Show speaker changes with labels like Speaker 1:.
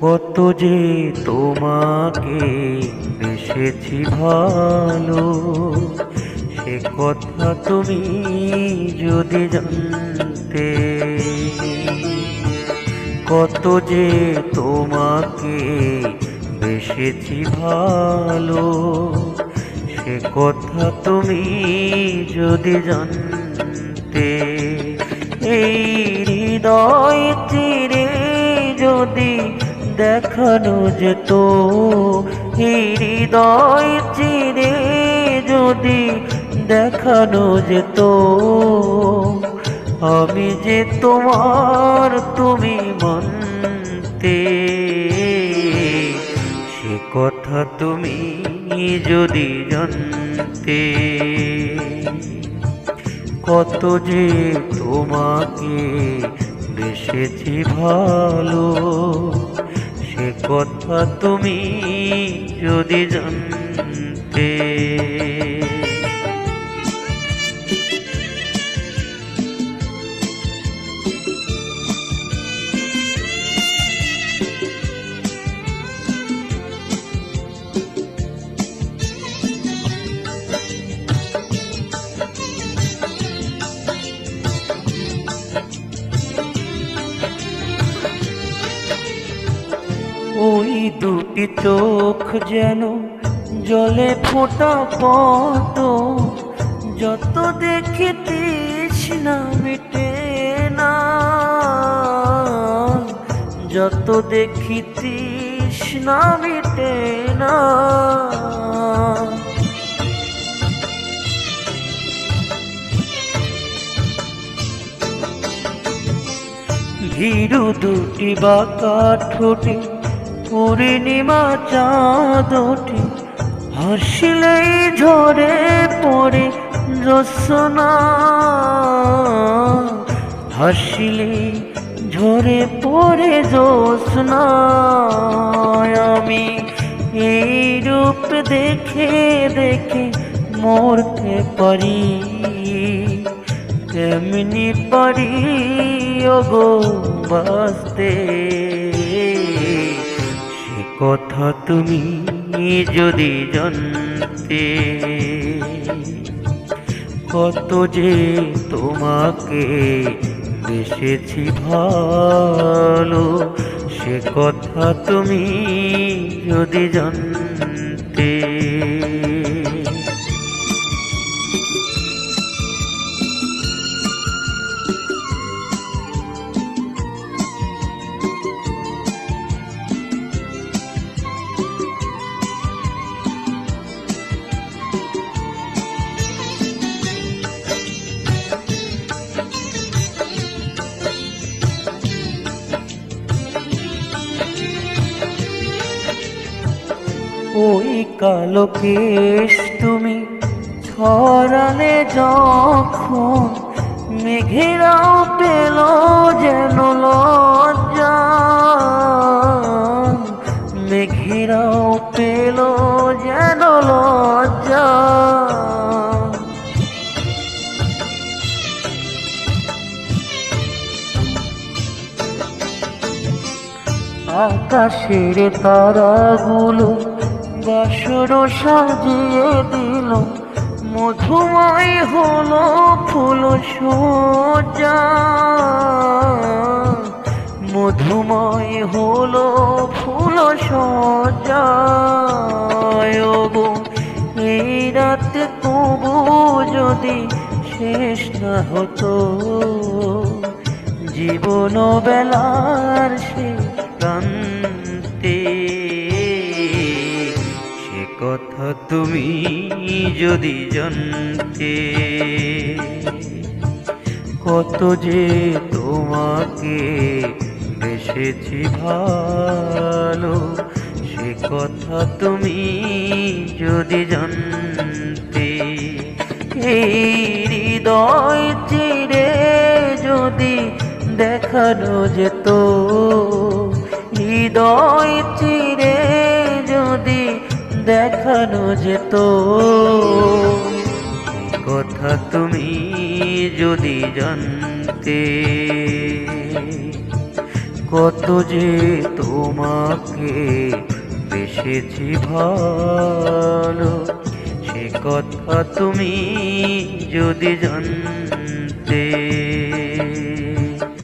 Speaker 1: কত যে তোমাকে বেসেছি ভালো, সে কথা তুমি যদি জানতে। কত যে তোমাকে বেসেছি ভালো, সে কথা তুমি যদি জানতে। এই হৃদয় চিরে যদি দেখানো যেত, এই হৃদয় চিরে যদি দেখানো যেত, আমি যে তোমার তুমি মানতে। সে কথা তুমি যদি জানতে। কত যে তোমাকে বেসেছি ভালো, সে কথা তুমি যদি জানতে। ওই দুটি চোখ যেন জলে ফোঁটা পত, যত দেখি তৃষ্ণা মিটে না, যত দেখি তৃষ্ণা মিটে না। ভীরু দুটি বাঁকা ঠোঁটে পূর্ণিমা চাঁদ ওঠে, হাসিলেই ঝরে পড়ে জ্যোৎস্না, হাসিলেই ঝরে পড়ে জ্যোৎস্না। আমি এই রূপ দেখে দেখে মরতে পারি, কেমনি পারি ওগো বাঁচতে। সে কথা তুমি যদি জানতে। কত যে তোমাকে বেসেছি ভালো, সে কথা তুমি যদি জানতে। ওই কালো কেশ তুমি ছড়ালে যখন, মেঘেরাও পেল যেন লজ্জা, মেঘেরাও পেল যেন লজ্জা। আকাশের তারাগুলো বাসর সাজিয়ে দিল, মধুময় হলো ফুল সজ্জা, মধুময় হলো ফুল সজ্জা। এই রাত তবু যদি শেষ না হতো, জীবন বেলার সে প্রান্তে। সে কথা তুমি যদি জানতে। কত যে তোমাকে বেসেছি ভালো, সে কথা তুমি যদি জানতে। এই হৃদয় চিরে যদি দেখানো যেত, হৃদয় চিরে যদি দেখানো যেত, কথা তুমি যদি জানতে। কত যে তোমাকে বেসেছি ভালো, সে কথা তুমি যদি জানতে।